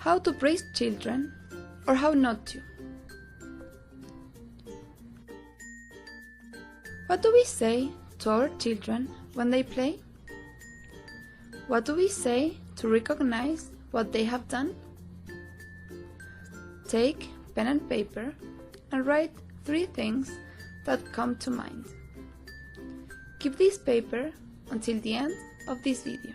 How to praise children or how not to. What do we say to our children when they play? What do we say to recognize what they have done? Take pen and paper and write 3 things that come to mind. Keep this paper until the end of this video.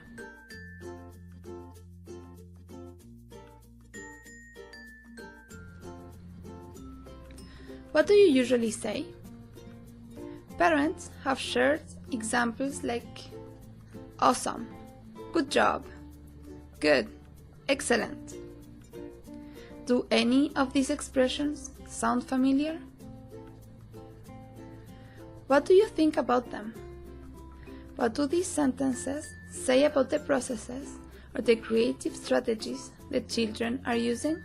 What do you usually say? Parents have shared examples like awesome, good job, good, excellent. Do any of these expressions sound familiar? What do you think about them? What do these sentences say about the processes or the creative strategies the children are using?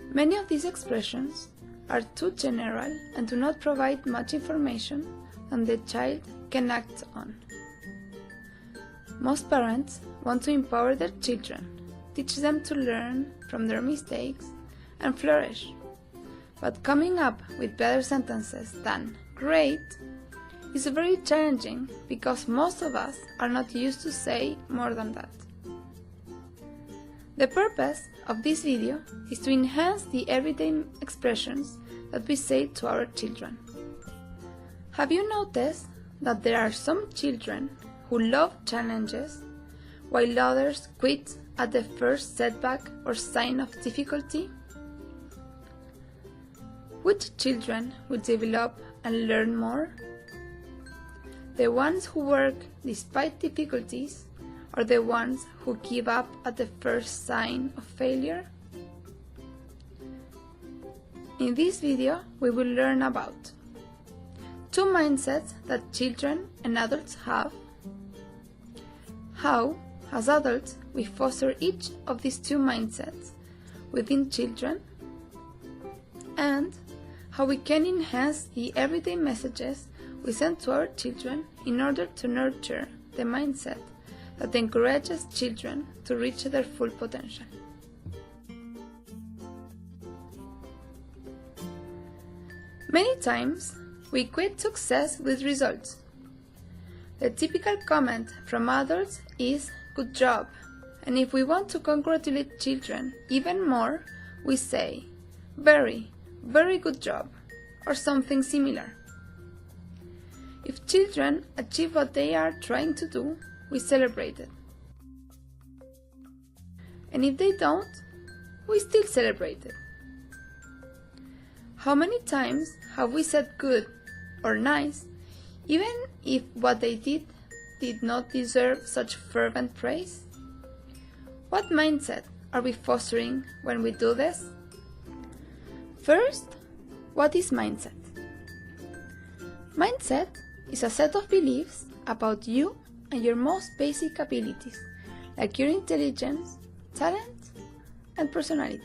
Many of these expressions are too general and do not provide much information that the child can act on. Most parents want to empower their children, teach them to learn from their mistakes and flourish. But coming up with better sentences than great is very challenging because most of us are not used to say more than that. The purpose of this video is to enhance the everyday expressions that we say to our children. Have you noticed that there are some children who love challenges while others quit at the first setback or sign of difficulty? Which children will develop and learn more? The ones who work despite difficulties or the ones who give up at the first sign of failure? In this video, we will learn about 2 mindsets that children and adults have, how, as adults, we foster each of these 2 mindsets within children, and how we can enhance the everyday messages we send to our children in order to nurture the mindset that encourages children to reach their full potential. Many times, we equate success with results. The typical comment from adults is "good job," and if we want to congratulate children even more, we say very, very good job, or something similar. If children achieve what they are trying to do, we celebrate it. And if they don't, we still celebrate it. How many times have we said good or nice, even if what they did not deserve such fervent praise? What mindset are we fostering when we do this? First, what is mindset? Mindset is a set of beliefs about you and your most basic abilities, like your intelligence, talent, and personality.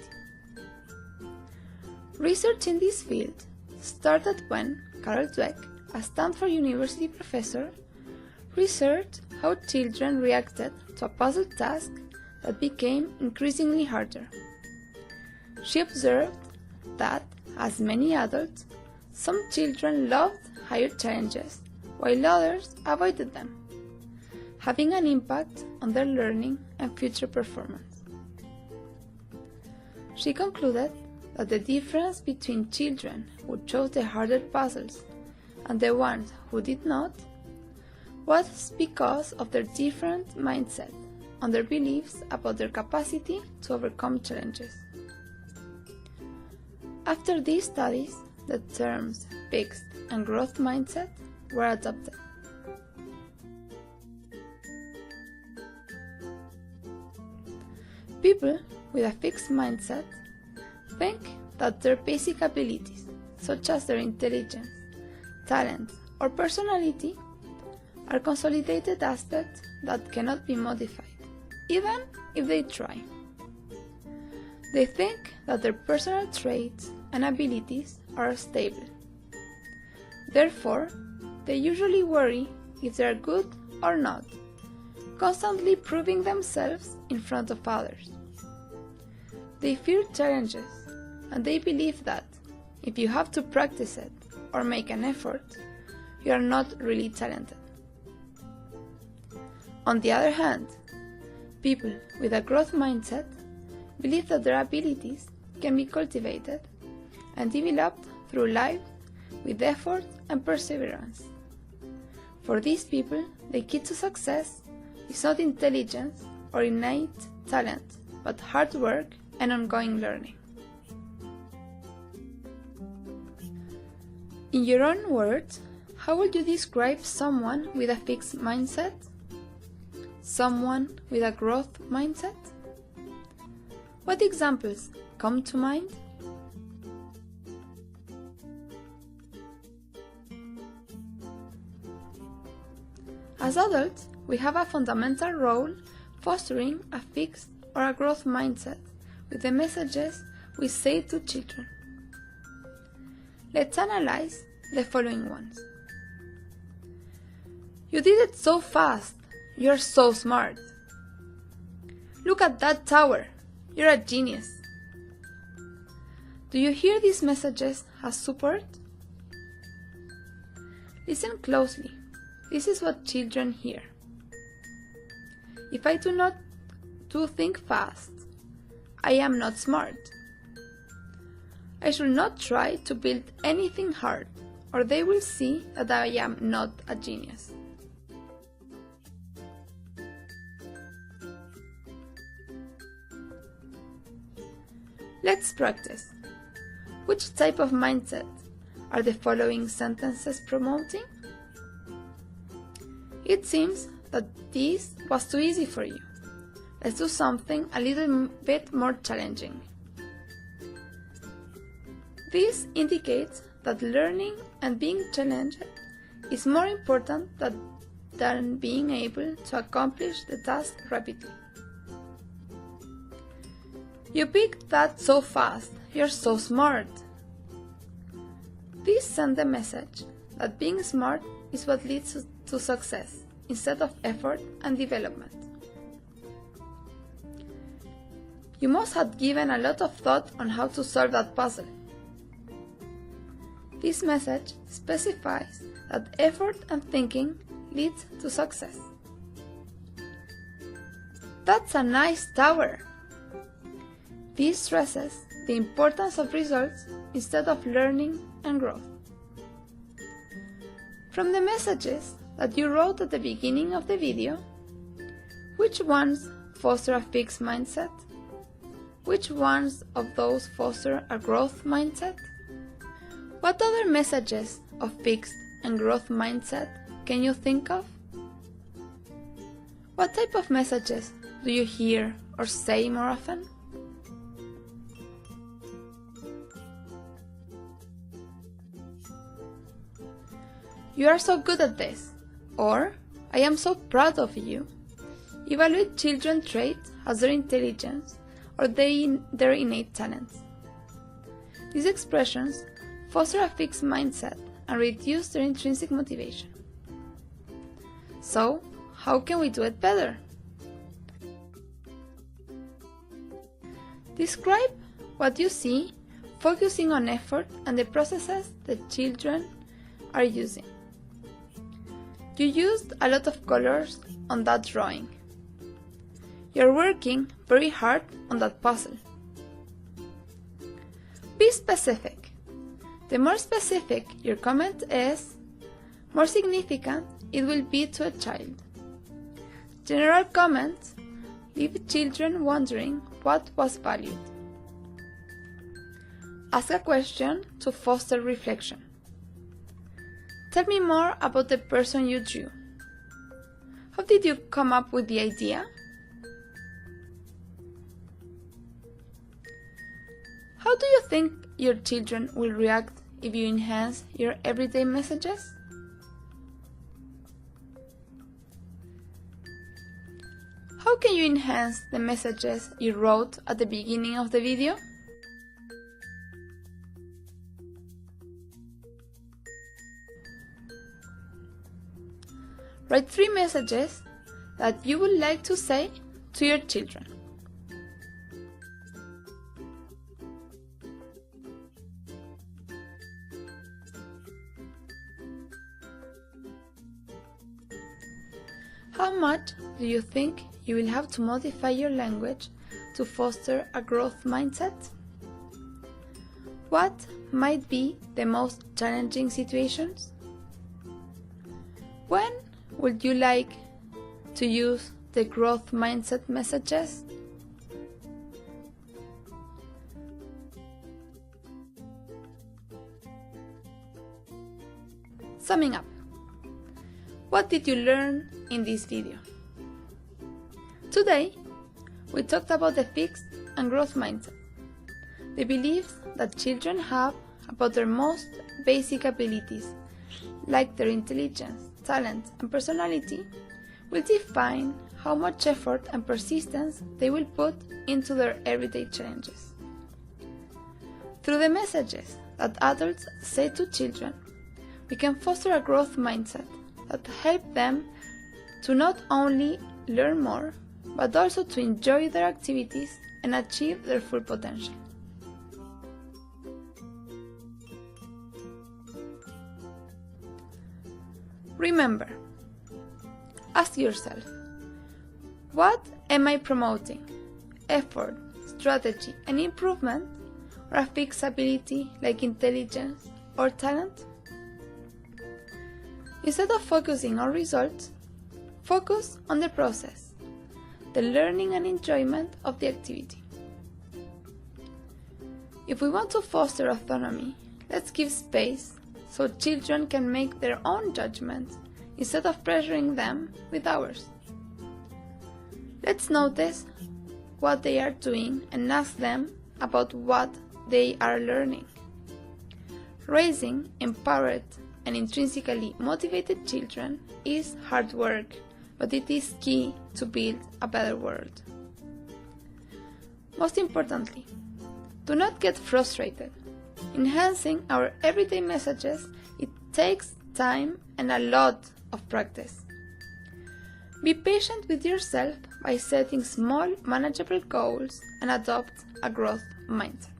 Research in this field started when Carol Dweck, a Stanford University professor, researched how children reacted to a puzzle task that became increasingly harder. She observed that, as many adults, some children loved higher challenges while others avoided them, having an impact on their learning and future performance. She concluded that the difference between children who chose the harder puzzles and the ones who did not was because of their different mindset and their beliefs about their capacity to overcome challenges. After these studies, the terms fixed and growth mindset were adopted. People with a fixed mindset think that their basic abilities, such as their intelligence, talent, or personality, are consolidated aspects that cannot be modified, even if they try. They think that their personal traits and abilities are stable. Therefore, they usually worry if they are good or not, constantly proving themselves in front of others. They fear challenges, and they believe that if you have to practice it or make an effort, you are not really talented. On the other hand, people with a growth mindset believe that their abilities can be cultivated and developed through life with effort and perseverance. For these people, the key to success is not intelligence or innate talent, but hard work and ongoing learning. In your own words, how would you describe someone with a fixed mindset? Someone with a growth mindset? What examples come to mind? As adults, we have a fundamental role fostering a fixed or a growth mindset with the messages we say to children. Let's analyze the following ones. You did it so fast. You're so smart. Look at that tower. You're a genius. Do you hear these messages as support? Listen closely. This is what children hear. If I do not think fast, I am not smart. I should not try to build anything hard, or they will see that I am not a genius. Let's practice. Which type of mindset are the following sentences promoting? It seems that this was too easy for you. Let's do something a little bit more challenging. This indicates that learning and being challenged is more important than being able to accomplish the task rapidly. You picked that so fast. You're so smart. This sends the message that being smart is what leads to success instead of effort and development. You must have given a lot of thought on how to solve that puzzle. This message specifies that effort and thinking leads to success. That's a nice tower. This stresses the importance of results instead of learning and growth. From the messages that you wrote at the beginning of the video, which ones foster a fixed mindset? Which ones of those foster a growth mindset? What other messages of fixed and growth mindset can you think of? What type of messages do you hear or say more often? You are so good at this, or I am so proud of you. Evaluate children's traits as their intelligence or their innate talents. These expressions foster a fixed mindset and reduce their intrinsic motivation. So, how can we do it better? Describe what you see, focusing on effort and the processes the children are using. You used a lot of colors on that drawing. You're working very hard on that puzzle. Be specific. The more specific your comment is, more significant it will be to a child. General comments leave children wondering what was valued. Ask a question to foster reflection. Tell me more about the person you drew. How did you come up with the idea? How do you think your children will react if you enhance your everyday messages? How can you enhance the messages you wrote at the beginning of the video? Write 3 messages that you would like to say to your children. How much do you think you will have to modify your language to foster a growth mindset? What might be the most challenging situations? When would you like to use the growth mindset messages? Summing up, what did you learn in this video? Today, we talked about the fixed and growth mindset, the beliefs that children have about their most basic abilities, like their intelligence, talent, and personality, will define how much effort and persistence they will put into their everyday challenges. Through the messages that adults say to children, we can foster a growth mindset that helps them to not only learn more, but also to enjoy their activities and achieve their full potential. Remember, ask yourself, what am I promoting? Effort, strategy, and improvement, or a fixed ability like intelligence or talent? Instead of focusing on results, focus on the process, the learning and enjoyment of the activity. If we want to foster autonomy, let's give space so children can make their own judgments instead of pressuring them with ours. Let's notice what they are doing and ask them about what they are learning. Raising empowered and intrinsically motivated children is hard work, but it is key to build a better world. Most importantly, do not get frustrated. Enhancing our everyday messages, it takes time and a lot of practice. Be patient with yourself by setting small, manageable goals and adopt a growth mindset.